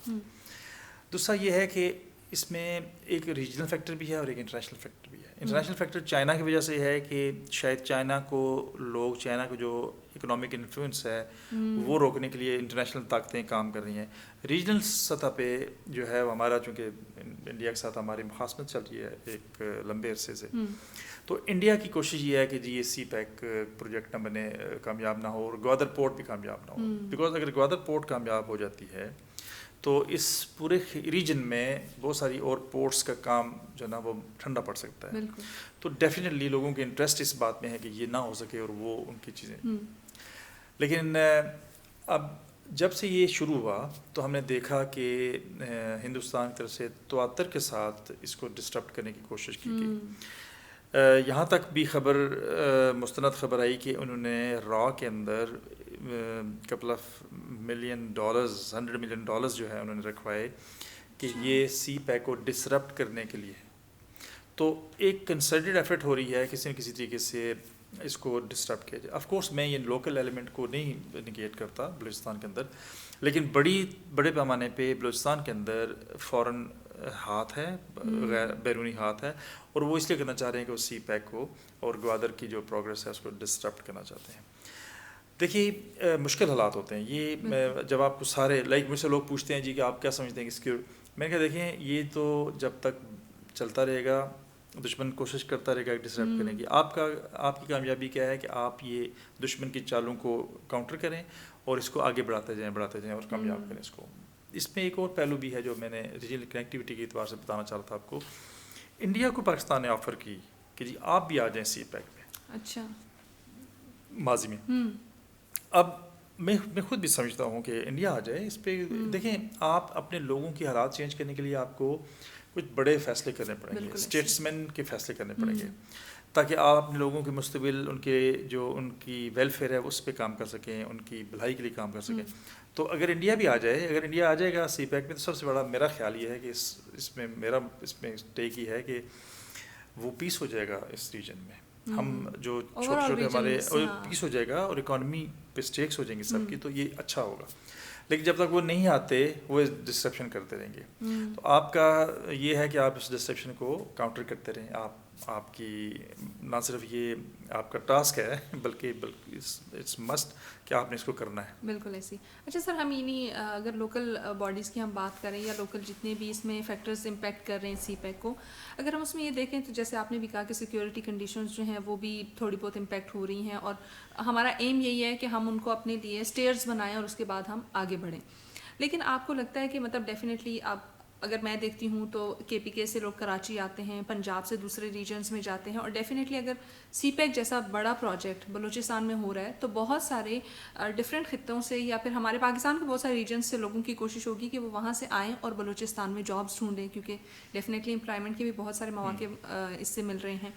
دوسرا یہ ہے کہ اس میں ایک ریجنل فیکٹر بھی ہے اور ایک انٹرنیشنل فیکٹر بھی ہے. انٹرنیشنل فیکٹر چائنا کی وجہ سے ہے کہ شاید چائنا کو جو اکنامک انفلوئنس ہے وہ روکنے کے لیے انٹرنیشنل طاقتیں کام کر رہی ہیں. ریجنل سطح پہ جو ہے ہمارا چونکہ انڈیا کے ساتھ ہماری مخاصمت چل رہی ہے ایک لمبے عرصے سے, تو انڈیا کی کوشش یہ ہے کہ جی یہ سی پیک پروجیکٹ نہ بنے, کامیاب نہ ہو, اور گوادر پورٹ بھی کامیاب نہ ہو. بیکاز اگر گوادر پورٹ کامیاب ہو جاتی ہے تو اس پورے ریجن میں بہت ساری اور پورٹس کا کام جو نا وہ ٹھنڈا پڑ سکتا ہے. تو ڈیفینیٹلی لوگوں کے انٹرسٹ اس بات میں ہے کہ یہ نہ ہو سکے اور وہ ان کی چیزیں. لیکن اب جب سے یہ شروع ہوا تو ہم نے دیکھا کہ ہندوستان کی طرف سے تواتر کے ساتھ اس کو ڈسٹرپٹ کرنے کی کوشش کی گئی. یہاں تک بھی مستند خبر آئی کہ انہوں نے را کے اندر کپل آف $100 million جو ہے انہوں نے رکھوائے کہ یہ سی پیک کو ڈسرپٹ کرنے کے لیے. تو ایک کنسرٹڈ ایفرٹ ہو رہی ہے کسی نہ کسی طریقے سے اس کو ڈسٹرب کیا جائے. آف کورس میں یہ لوکل ایلیمنٹ کو نہیں نگیٹ کرتا بلوچستان کے اندر, لیکن بڑے پیمانے پہ بلوچستان کے اندر فورن ہاتھ ہے, غیر بیرونی ہاتھ ہے, اور وہ اس لیے کرنا چاہ رہے ہیں کہ وہ سی پیک کو اور گوادر کی جو پروگرس ہے اس کو ڈسٹرپٹ کرنا چاہتے ہیں. دیکھیے مشکل حالات ہوتے ہیں یہ, جب آپ کو سارے مجھ سے لوگ پوچھتے ہیں جی کہ آپ کیا سمجھتے ہیں کہ میں نے کہا دیکھیں یہ تو جب تک چلتا رہے گا دشمن کوشش کرتا رہے گا ڈسٹرب کرنے کی. آپ کی کامیابی کیا ہے کہ آپ یہ دشمن کی چالوں کو کاؤنٹر کریں اور اس کو آگے بڑھاتے جائیں اور کامیاب کریں اس کو. اس میں ایک اور پہلو بھی ہے جو میں نے ریجنل کنیکٹیوٹی کے اعتبار سے بتانا چاہ رہا تھا آپ کو. انڈیا کو پاکستان نے آفر کی کہ جی آپ بھی آ جائیں سی پیک میں. اچھا. ماضی میں. اب میں خود بھی سمجھتا ہوں کہ انڈیا آ جائے اس پہ. دیکھیں آپ اپنے لوگوں کی حالات چینج کرنے کے لیے آپ کو کچھ بڑے فیصلے کرنے پڑیں گے, اسٹیٹسمین کے فیصلے کرنے پڑیں گے, تاکہ آپ اپنے لوگوں کے مستقبل ان کی ویلفیئر ہے اس پہ کام کر سکیں, ان کی بھلائی کے لیے کام کر سکیں. تو اگر انڈیا بھی آ جائے گا سی پیک میں, تو سب سے بڑا میرا خیال یہ ہے کہ اس میں ٹیک یہ ہے کہ وہ پیس ہو جائے گا اس ریجن میں. ہم جو چھوٹے ہمارے پیس ہو جائے گا اور اکانومی پہ اسٹیکس ہو جائیں گے سب کی, تو یہ اچھا ہوگا. لیکن جب تک وہ نہیں آتے وہ ڈسٹرپشن کرتے رہیں گے. تو آپ کا یہ ہے کہ آپ اس ڈسٹرپشن کو کاؤنٹر کرتے رہیں. آپ کی نہ صرف یہ آپ کا ٹاسک ہے بلکہ اٹس مسٹ کہ آپ نے اس کو کرنا ہے. بالکل ایسی. اچھا سر, ہم اگر لوکل باڈیز کی ہم بات کریں یا لوکل جتنے بھی اس میں فیکٹرز امپیکٹ کر رہے ہیں سی پیک کو, اگر ہم اس میں یہ دیکھیں تو جیسے آپ نے بھی کہا کہ سیکیورٹی کنڈیشنز جو ہیں وہ بھی تھوڑی بہت امپیکٹ ہو رہی ہیں, اور ہمارا ایم یہی ہے کہ ہم ان کو اپنے لیے اسٹیئرز بنائیں اور اس کے بعد ہم آگے بڑھیں. لیکن آپ کو لگتا ہے کہ مطلب ڈیفینیٹلی آپ اگر میں دیکھتی ہوں تو کے پی کے سے لوگ کراچی آتے ہیں, پنجاب سے دوسرے ریجنس میں جاتے ہیں, اور ڈیفینیٹلی اگر سی پیک جیسا بڑا پروجیکٹ بلوچستان میں ہو رہا ہے تو بہت سارے ڈفرینٹ خطوں سے یا پھر ہمارے پاکستان کے بہت سارے ریجنس سے لوگوں کی کوشش ہوگی کہ وہ وہاں سے آئیں اور بلوچستان میں جابس ڈھونڈیں, کیونکہ ڈیفینیٹلی امپلائمنٹ کے بھی بہت سارے مواقع اس سے مل رہے ہیں.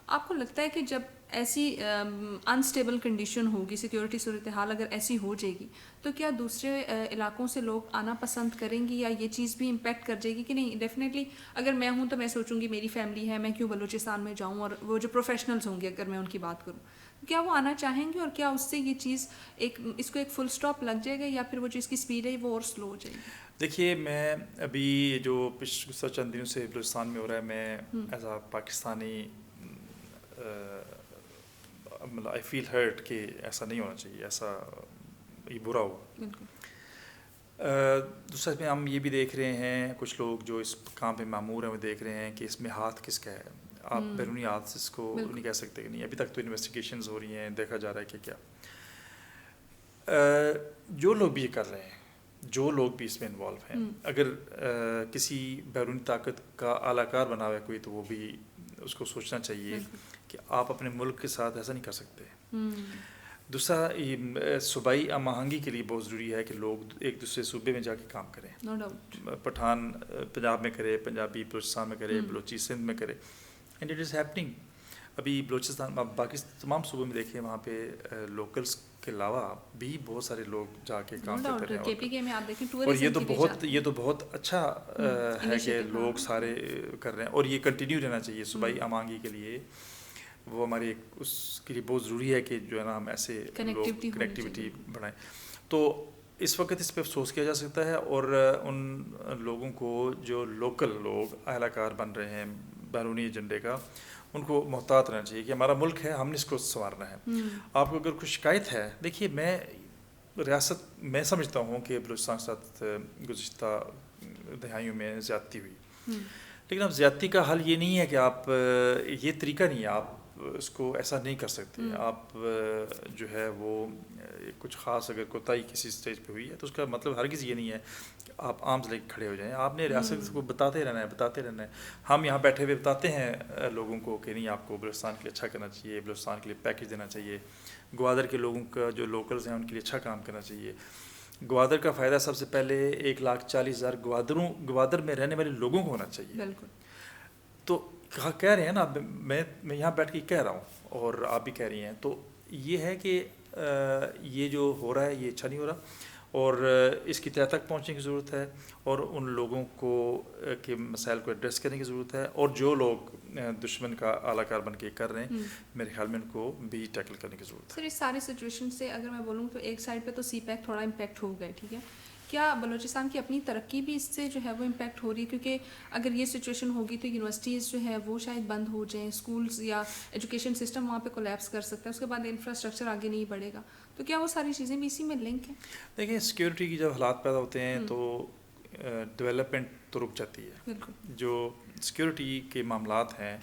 آپ کو لگتا ہے کہ جب ایسی انسٹیبل کنڈیشن ہوگی, سیکیورٹی صورتحال اگر ایسی ہو جائے گی, تو کیا دوسرے علاقوں سے لوگ آنا پسند کریں گی, یا یہ چیز بھی امپیکٹ کر جائے گی کہ نہیں ڈیفینیٹلی اگر میں ہوں تو میں سوچوں گی میری فیملی ہے, میں کیوں بلوچستان میں جاؤں, اور وہ جو پروفیشنلز ہوں گے اگر میں ان کی بات کروں, کیا وہ آنا چاہیں گے, اور کیا اس سے یہ چیز اس کو ایک فل اسٹاپ لگ جائے گا, یا پھر وہ جو اس کی اسپیڈ ہے وہ اور سلو ہو جائے گی؟ دیکھیے میں ابھی جو پچھلے چند دنوں سے بلوچستان میں ہو رہا ہے, میں ایز اے پاکستانی مطلب آئی فیل ہرٹ کہ ایسا نہیں ہونا چاہیے, ایسا یہ برا ہوا. دوسرا میں ہم یہ بھی دیکھ رہے ہیں کچھ لوگ جو اس کام پہ مامور ہیں وہ دیکھ رہے ہیں کہ اس میں ہاتھ کس کا ہے. آپ بیرونی ہاتھ سے اس کو نہیں کہہ سکتے کہ نہیں. ابھی تک تو انویسٹیگیشنز ہو رہی ہیں, دیکھا جا رہا ہے کہ کیا جو لوگ بھی یہ کر رہے ہیں, جو لوگ بھی اس میں انوالو ہیں, اگر کسی بیرونی طاقت کا اعلی کار بنا ہوا ہے کوئی, تو وہ بھی اس کو سوچنا چاہیے کہ آپ اپنے ملک کے ساتھ ایسا نہیں کر سکتے. دوسرا صوبائی ہم آہنگی کے لیے بہت ضروری ہے کہ لوگ ایک دوسرے صوبے میں جا کے کام کریں. پٹھان پنجاب میں کرے, پنجابی بلوچستان میں کرے, بلوچی سندھ میں کرے, اینڈ اٹ از ہیپننگ. ابھی بلوچستان باقی تمام صوبوں میں دیکھیں وہاں پہ لوکلس کے علاوہ بھی بہت سارے لوگ جا کے کام کرتے ہیں, اور یہ تو بہت اچھا ہے کہ لوگ سارے کر رہے ہیں, اور یہ کنٹینیو رہنا چاہیے. صوبائی آہنگی کے لیے وہ ہماری اس کے لیے بہت ضروری ہے کہ جو ہے نا ہم ایسے لوگ کنیکٹیوٹی بڑھائیں. تو اس وقت اس پہ افسوس کیا جا سکتا ہے، اور ان لوگوں کو جو لوکل لوگ اہلہ کار بن رہے ہیں بیرونی ایجنڈے کا، ان کو محتاط رہنا چاہیے کہ ہمارا ملک ہے، ہم نے اس کو سنوارنا ہے. آپ کو اگر کوئی شکایت ہے، دیکھیے میں سمجھتا ہوں کہ بلوچستان کے ساتھ گزشتہ دہائیوں میں زیادتی ہوئی، لیکن اب زیادتی کا حل یہ نہیں ہے کہ آپ یہ طریقہ نہیں ہے، آپ اس کو ایسا نہیں کر سکتے. آپ جو ہے وہ کچھ خاص اگر کوتاہی کسی اسٹیج پہ ہوئی ہے تو اس کا مطلب ہرگز یہ نہیں ہے کہ آپ آرمز لے کے کھڑے ہو جائیں. آپ نے ریاست کو بتاتے رہنا ہے. ہم یہاں بیٹھے ہوئے بتاتے ہیں لوگوں کو کہ نہیں، آپ کو بلوچستان کے لیے اچھا کرنا چاہیے، بلوچستان کے لیے پیکیج دینا چاہیے، گوادر کے لوگوں کا جو لوکلز ہیں ان کے لیے اچھا کام کرنا چاہیے. گوادر کا فائدہ سب سے پہلے 1,40,000 گوادر میں رہنے والے لوگوں کو ہونا چاہیے. بالکل. تو کہہ رہے ہیں نا، میں یہاں بیٹھ کے کہہ رہا ہوں اور آپ بھی کہہ رہی ہیں، تو یہ ہے کہ یہ جو ہو رہا ہے یہ اچھا نہیں ہو رہا، اور اس کی تہہ تک پہنچنے کی ضرورت ہے، اور ان لوگوں کو کے مسائل کو ایڈریس کرنے کی ضرورت ہے، اور جو لوگ دشمن کا اعلیٰ کار بن کے کر رہے ہیں میرے خیال میں ان کو بھی ٹیکل کرنے کی ضرورت ہے. سر، اس ساری سچویشن سے اگر میں بولوں تو ایک سائڈ پہ تو سی پیک تھوڑا امپیکٹ ہو گئے، ٹھیک ہے، کیا بلوچستان کی اپنی ترقی بھی اس سے جو ہے وہ امپیکٹ ہو رہی ہے؟ کیونکہ اگر یہ سچویشن ہوگی تو یونیورسٹیز جو ہے وہ شاید بند ہو جائیں، اسکولز یا ایجوکیشن سسٹم وہاں پہ کولیپس کر سکتا ہے، اس کے بعد انفراسٹرکچر آگے نہیں بڑھے گا. تو کیا وہ ساری چیزیں بھی اسی میں لنک ہیں؟ دیکھیں، سیکیورٹی کی جب حالات پیدا ہوتے ہیں تو ڈیولپمنٹ تو رک جاتی ہے. بالکل. جو سیکیورٹی کے معاملات ہیں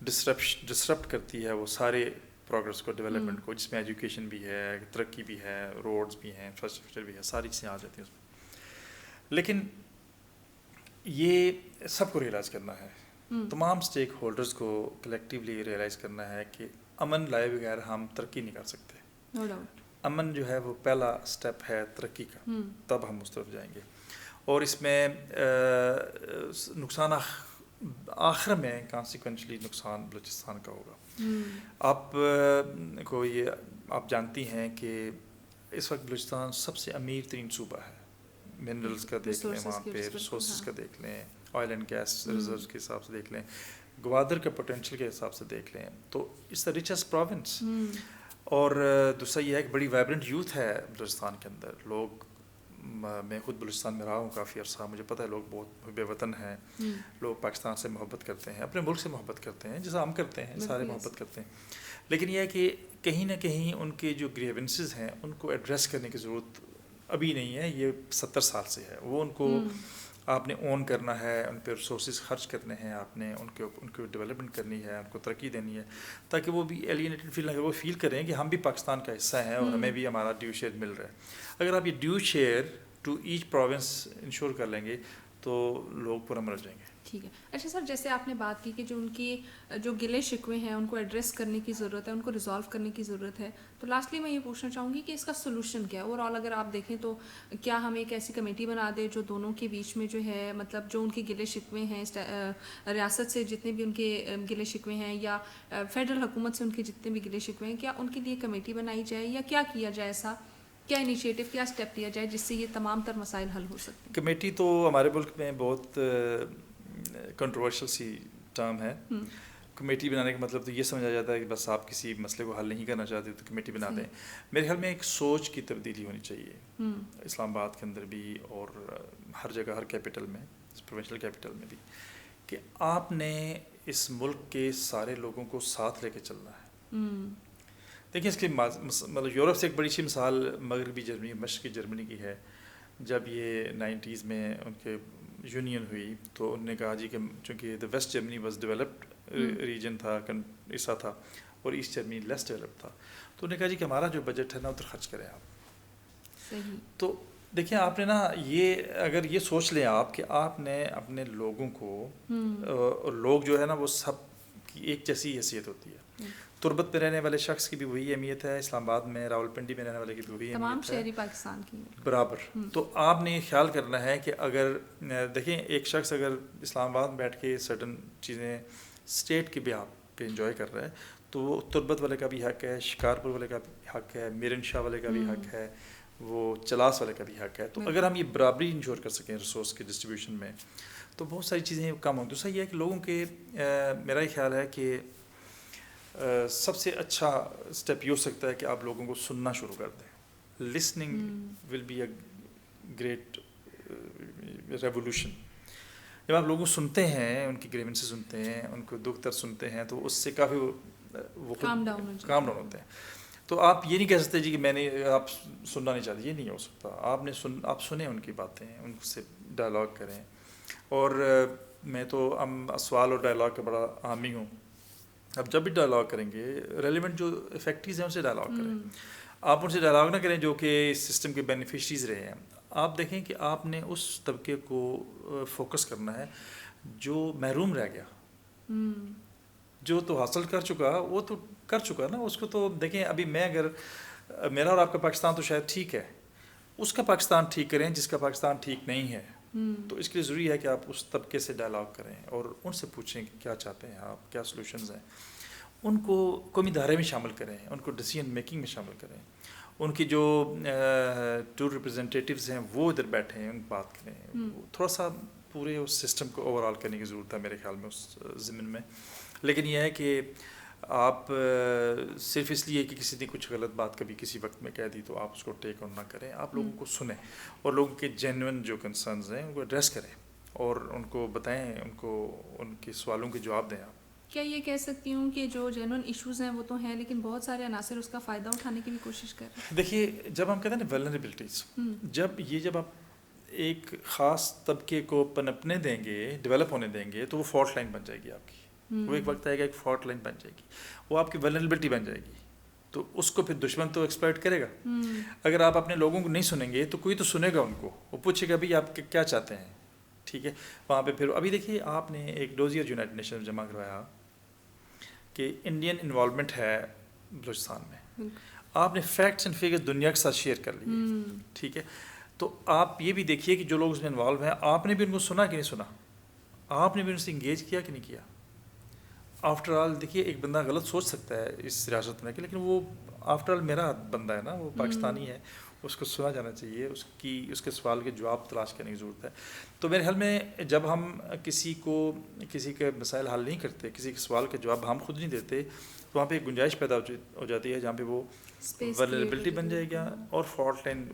ڈسرپٹ کرتی ہے وہ سارے پروگرس کو، ڈیولپمنٹ کو، جس میں ایجوکیشن بھی ہے، ترقی بھی ہے، روڈز بھی ہیں، انفراسٹرکچر بھی ہے، ساری چیزیں آ جاتی ہیں اس میں. لیکن یہ سب کو ریئلائز کرنا ہے، تمام اسٹیک ہولڈرز کو کلیکٹیولی ریئلائز کرنا ہے کہ امن لائے بغیر ہم ترقی نہیں کر سکتے. No doubt. امن جو ہے وہ پہلا سٹیپ ہے ترقی کا، تب ہم اس طرف جائیں گے. اور اس میں نقصان آخر میں کانسیکوینشلی نقصان بلوچستان کا ہوگا. آپ کو یہ آپ جانتی ہیں کہ اس وقت بلوچستان سب سے امیر ترین صوبہ ہے. منرلز کا دیکھ لیں، وہاں پہ ریسورسز کا دیکھ لیں، آئل اینڈ گیس ریزروز کے حساب سے دیکھ لیں، گوادر کے پوٹینشیل کے حساب سے دیکھ لیں، تو اٹس دا ریچسٹ پروونس. اور دوسرا یہ ہے کہ بڑی وائبرنٹ یوتھ ہے بلوچستان کے اندر. لوگ، میں خود بلوچستان میں رہا ہوں کافی عرصہ، مجھے پتہ ہے لوگ بہت بے وطن ہیں. لوگ پاکستان سے محبت کرتے ہیں، اپنے ملک سے محبت کرتے ہیں، جیسا ہم کرتے ہیں، سارے محبت کرتے ہیں. لیکن یہ ہے کہ کہیں نہ کہیں ان کے جو گریونسز ہیں ان کو ایڈریس کرنے کی ضرورت ابھی نہیں ہے. یہ 70 سال سے ہے. وہ ان کو آپ نے اون کرنا ہے، ان پہ ریسورسز خرچ کرنے ہیں، آپ نے ان کو ڈیولپمنٹ کرنی ہے، ان کو ترقی دینی ہے، تاکہ وہ بھی ایلینیٹڈ فیل نہ کریں، وہ فیل کریں کہ ہم بھی پاکستان کا حصہ ہیں اور ہمیں بھی ہمارا ڈیو شیئر مل رہا ہے. اگر آپ یہ due share to each province ensure کر لیں گے تو لوگ پرامن ہو جائیں گے. ٹھیک ہے. اچھا سر، جیسے آپ نے بات کی کہ جو ان کی جو گلے شکوے ہیں ان کو ایڈریس کرنے کی ضرورت ہے، ان کو ریزالو کرنے کی ضرورت ہے، تو لاسٹلی میں یہ پوچھنا چاہوں گی کہ اس کا سولوشن کیا ہے اوور آل؟ اگر آپ دیکھیں تو کیا ہم ایک ایسی کمیٹی بنا دیں جو دونوں کے بیچ میں جو ہے مطلب جو ان کے گلے شکوے ہیں ریاست سے جتنے بھی ان کے گلے شکوے ہیں یا فیڈرل حکومت سے ان کے جتنے بھی گلے شکوے ہیں، کیا ان کے لیے کمیٹی بنائی جائے یا کیا کیا جائے؟ ایسا کیا انیشیٹو، کیا اسٹیپ لیا جائے جس سے یہ تمام تر مسائل حل ہو سکتے ہیں؟ کمیٹی تو ہمارے ملک میں بہت کنٹروورشل سی ٹرم ہے. کمیٹی بنانے کا مطلب تو یہ سمجھا جاتا ہے کہ بس آپ کسی مسئلے کو حل نہیں کرنا چاہتے تو کمیٹی بنا دیں. میرے خیال میں ایک سوچ کی تبدیلی ہونی چاہیے اسلام آباد کے اندر بھی اور ہر جگہ، ہر کیپٹل میں، پروونشل کیپٹل میں بھی، کہ آپ نے اس ملک کے سارے لوگوں کو ساتھ لے کے چلنا ہے. دیکھیں، اس کی مطلب یورپ سے ایک بڑی سی مثال مغربی جرمنی، مشرقی جرمنی کی ہے. جب یہ 90s میں ان کے یونین ہوئی تو انہوں نے کہا جی کہ چونکہ the West Germany was developed region تھا، ایسا تھا، اور ایسٹ جرمنی لیس ڈیولپڈ تھا، تو انہوں نے کہا جی کہ ہمارا جو بجٹ ہے نا ادھر خرچ کریں آپ. صحیح. تو دیکھیں، آپ نے نا یہ اگر یہ سوچ لیں آپ کہ آپ نے اپنے لوگوں کو، اور لوگ جو ہے نا وہ سب کی ایک جیسی حیثیت ہوتی ہے. تربت میں رہنے والے شخص کی بھی وہی اہمیت ہے، اسلام آباد میں، راولپنڈی میں رہنے والے کی بھی وہی اہمیت ہے، تمام شہری پاکستان کی برابر. تو آپ نے خیال کرنا ہے کہ اگر دیکھیں ایک شخص اگر اسلام آباد میں بیٹھ کے سرٹن چیزیں اسٹیٹ کے بیہاف پہ انجوائے کر رہا ہے تو وہ تربت والے کا بھی حق ہے، شکارپور والے کا بھی حق ہے، میرن شاہ والے کا بھی حق ہے، وہ چلاس والے کا بھی حق ہے. تو اگر ہم یہ برابری انشور کر سکیں ریسورس کے ڈسٹریبیوشن میں تو بہت ساری چیزیں کم ہوں. دوسرا یہ ہے کہ لوگوں کے، میرا یہ خیال ہے کہ سب سے اچھا اسٹیپ یہ ہو سکتا ہے کہ آپ لوگوں کو سننا شروع کر دیں. Listening will be a great revolution. جب آپ لوگوں کو سنتے ہیں, ان کی گریونسز سنتے ہیں, ان کو دکھ درد سنتے ہیں, تو اس سے کافی وہ کام ڈاؤن ہوتے ہیں. تو آپ یہ نہیں کہہ سکتے جی کہ میں نے آپ سننا نہیں چاہتے, یہ نہیں ہو سکتا. آپ سنیں ان کی باتیں, ان سے ڈائلاگ کریں. اور میں تو سوال اور ڈائلاگ کا بڑا حامی ہوں. اب جب بھی ڈائلاگ کریں گے, ریلیونٹ جو افیکٹیز ہیں ان سے ڈائلاگ کریں. آپ ان سے ڈائلاگ نہ کریں جو کہ اس سسٹم کے بینیفیشریز رہے ہیں. آپ دیکھیں کہ آپ نے اس طبقے کو فوکس کرنا ہے جو محروم رہ گیا. جو تو حاصل کر چکا وہ تو کر چکا نا, اس کو تو دیکھیں. ابھی میں اگر میرا اور آپ کا پاکستان تو شاید ٹھیک ہے, اس کا پاکستان ٹھیک کریں جس کا پاکستان ٹھیک نہیں ہے. تو اس کے لیے ضروری ہے کہ آپ اس طبقے سے ڈائلاگ کریں اور ان سے پوچھیں کہ کیا چاہتے ہیں آپ, کیا سلوشنز ہیں. ان کو قومی دھارے میں شامل کریں, ان کو ڈیسیژن میکنگ میں شامل کریں. ان کی جو ٹور ریپرزنٹیٹیوز ہیں وہ ادھر بیٹھے ہیں, ان بات کریں. تھوڑا سا پورے اس سسٹم کو اوور آل کرنے کی ضرورت ہے میرے خیال میں اس ضمن میں. لیکن یہ ہے کہ آپ صرف اس لیے کہ کسی نے کچھ غلط بات کبھی کسی وقت میں کہہ دی تو آپ اس کو ٹیک آن نہ کریں. آپ لوگوں کو سنیں اور لوگوں کے جینوئن جو کنسرنز ہیں ان کو ایڈریس کریں اور ان کو بتائیں, ان کو ان کے سوالوں کے جواب دیں. آپ کیا یہ کہہ سکتی ہوں کہ جو جینوئن ایشوز ہیں وہ تو ہیں, لیکن بہت سارے عناصر اس کا فائدہ اٹھانے کی بھی کوشش کر رہے ہیں. دیکھیے, جب ہم کہتے ہیں نا ویلنریبلٹیز, جب آپ ایک خاص طبقے کو پنپنے دیں گے, ڈیولپ ہونے دیں گے, تو وہ فالٹ لائن بن جائے گی آپ کی. وہ ایک وقت آئے گا ایک فالٹ لائن بن جائے گی, وہ آپ کی ویلنریبلٹی بن جائے گی. تو اس کو پھر دشمن تو ایکسپلائٹ کرے گا. اگر آپ اپنے لوگوں کو نہیں سنیں گے تو کوئی تو سنے گا ان کو, وہ پوچھے گا بھائی آپ کیا چاہتے ہیں. ٹھیک ہے, وہاں پہ پھر ابھی دیکھیے آپ نے ایک ڈوزیئر یونائٹڈ نیشن میں جمع کروایا کہ انڈین انوالومنٹ ہے بلوچستان میں. آپ نے فیکٹس اینڈ فگرز دنیا کے ساتھ شیئر کر لیے. ٹھیک ہے, تو آپ یہ بھی دیکھیے کہ جو لوگ اس میں انوالو ہیں, آپ نے بھی ان کو سنا کہ نہیں سنا, آپ نے بھی ان سے انگیج کیا کہ نہیں کیا. آفٹر آل دیکھیے, ایک بندہ غلط سوچ سکتا ہے اس ریاست میں, لیکن وہ آفٹر آل میرا بندہ ہے نا, وہ پاکستانی ہے, اس کو سنا جانا چاہیے, اس کے سوال کے جواب تلاش کرنے کی ضرورت ہے. تو میرے خیال میں جب ہم کسی کے مسائل حل نہیں کرتے, کسی کے سوال کے جواب ہم خود نہیں دیتے, تو وہاں پہ ایک گنجائش پیدا ہو جاتی ہے جہاں پہ وہ ولنریبلٹی بن جائے گا اور فالٹ لائن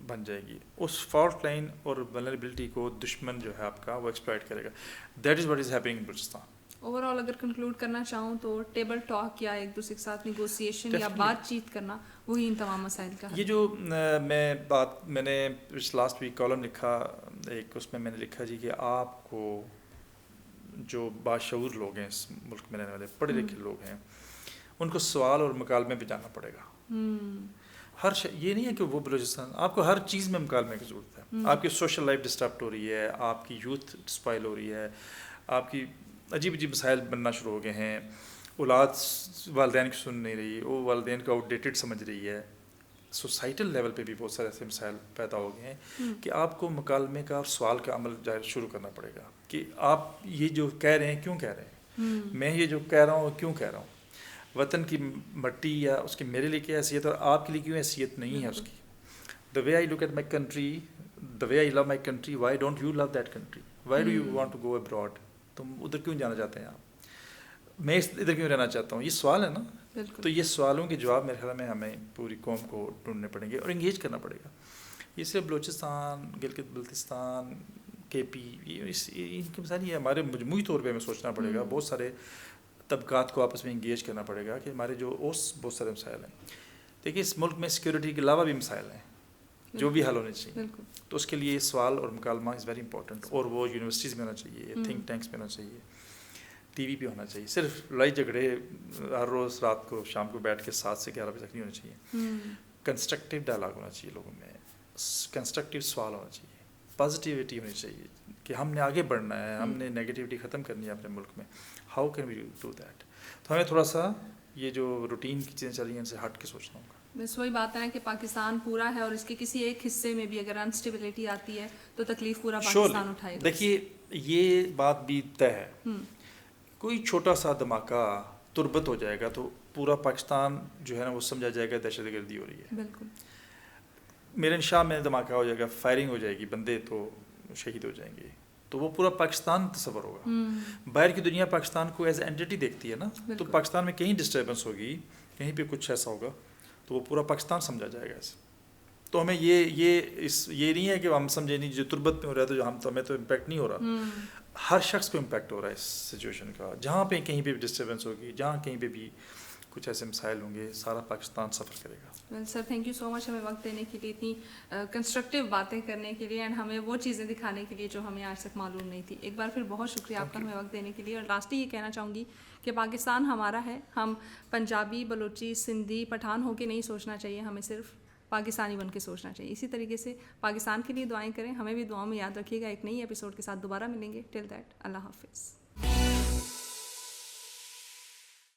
بن جائے گی. اس فالٹ لائن اور ولنریبلٹی کو دشمن جو ہے آپ کا وہ ایکسپلائٹ کرے گا. That is what is happening in Balochistan. Overall اگر کنکلوڈ کرنا چاہوں تو ٹیبل ٹاک یا ایک دوسرے کے ساتھ نیگوسیشن یا بات چیت کرنا, وہی ان تمام مسائل کا حل. یہ جو میں نے لاسٹ ویک کالم لکھا ایک, اس میں نے لکھا جی کہ آپ کو جو باشعور لوگ ہیں اس ملک میں رہنے والے پڑھے لکھے لوگ ہیں, ان کو سوال اور مکالمے پہ جانا پڑے گا. یہ نہیں ہے کہ وہ بلوچستان, آپ کو ہر چیز میں مکالمے کی ضرورت ہے. آپ کی سوشل لائف ڈسٹربٹ ہو رہی ہے, آپ کی یوتھ اسپائل ہو رہی ہے, آپ کی عجیب مسائل بننا شروع ہو گئے ہیں, اولاد والدین کی سن نہیں رہی, وہ والدین کو آؤٹ ڈیٹڈ سمجھ رہی ہے. سوسائٹل لیول پہ بھی بہت سارے ایسے مسائل پیدا ہو گئے ہیں کہ آپ کو مکالمے کا اور سوال کا عمل شروع کرنا پڑے گا کہ آپ یہ جو کہہ رہے ہیں کیوں کہہ رہے ہیں, میں یہ جو کہہ رہا ہوں کیوں کہہ رہا ہوں, وطن کی مٹی یا اس کی میرے لیے کیا حیثیت اور آپ کے لیے کیوں حیثیت نہیں ہے اس کی. The way I look at my country, the way I love my country, why don't you love that country? Why do you want to go abroad? تم ادھر کیوں جانا چاہتے ہیں آپ, میں ادھر کیوں رہنا چاہتا ہوں, یہ سوال ہے نا. تو یہ سوالوں کے جواب میرے خیال میں ہمیں پوری قوم کو ڈھونڈنے پڑیں گے اور انگیج کرنا پڑے گا. یہ صرف بلوچستان, گلگت بلتستان, کے پی, ان کی مسائل یہ ہمارے مجموعی طور پہ ہمیں سوچنا پڑے گا. بہت سارے طبقات کو آپس میں انگیج کرنا پڑے گا کہ ہمارے جو بہت سارے مسائل ہیں. دیکھیے, اس ملک میں سیکورٹی کے علاوہ بھی مسائل ہیں جو بھی حل ہونے چاہیے. تو اس کے لیے سوال اور مکالمہ از ویری امپورٹنٹ, اور وہ یونیورسٹیز میں ہونا چاہیے, تھنک ٹینکس میں ہونا چاہیے, ٹی وی پہ ہونا چاہیے. صرف لڑائی جھگڑے ہر روز رات کو شام کو بیٹھ کے 7 سے 11 بجے تک نہیں ہونا چاہیے. کنسٹرکٹیو ڈائلاگ ہونا چاہیے لوگوں میں, کنسٹرکٹیو سوال ہونا چاہیے, پازیٹیوٹی ہونی چاہیے کہ ہم نے آگے بڑھنا ہے, ہم نے نیگیٹیوٹی ختم کرنی ہے اپنے ملک میں. How can we do that? تو ہمیں تھوڑا سا یہ جو روٹین کی چیزیں چل رہی ہیں ان سے ہٹ کے سوچنا ہوگا. بس وہی بات ہے نا کہ پاکستان پورا ہے اور اس کے کسی ایک حصے میں بھی اگر انسٹیبلٹی آتی ہے تو تکلیف پورا پاکستان اٹھائے گا. دیکھیے, یہ بات بھی طے ہے, کوئی چھوٹا سا دھماکہ تربت ہو جائے گا تو پورا پاکستان جو ہے نا وہ سمجھا جائے گا دہشت گردی ہو رہی ہے. بالکل. میرن شاہ میں دھماکہ ہو جائے گا, فائرنگ ہو جائے گی, بندے تو شہید ہو جائیں گے, تو وہ پورا پاکستان تصور ہوگا. باہر کی دنیا پاکستان کو ایز اینٹٹی دیکھتی ہے نا, تو پاکستان میں کہیں ڈسٹربنس ہوگی, کہیں پہ کچھ ایسا ہوگا تو وہ پورا پاکستان سمجھا جائے گا ایسے. تو ہمیں یہ نہیں ہے کہ ہم سمجھیں نہیں جو تربت میں ہو رہا ہے تو ہمیں تو امپیکٹ نہیں ہو رہا. ہر شخص پہ امپیکٹ ہو رہا ہے اس سچویشن کا. جہاں پہ کہیں پہ بھی ڈسٹربنس ہوگی, جہاں کہیں پہ بھی کچھ ایسے مسائل ہوں گے, سارا پاکستان سفر کرے گا. Well sir, thank you so much ہمیں وقت دینے کے لیے, اتنی کنسٹرکٹیو باتیں کرنے کے لیے, اینڈ ہمیں وہ چیزیں دکھانے کے لیے جو ہمیں آج تک معلوم نہیں تھی. ایک بار پھر بہت شکریہ آپ کا ہمیں وقت دینے کے لیے. اور لاسٹلی یہ کہنا چاہوں گی کہ پاکستان ہمارا ہے. ہم پنجابی, بلوچی, سندھی, پٹھان ہو کے نہیں سوچنا چاہیے, ہمیں صرف پاکستانی بن کے سوچنا چاہیے. اسی طریقے سے پاکستان کے لیے دعائیں کریں. ہمیں بھی دعاؤں میں یاد رکھیے گا. ایک نئی ایپیسوڈ کے ساتھ دوبارہ ملیں گے. ٹل دیٹ, اللہ حافظ.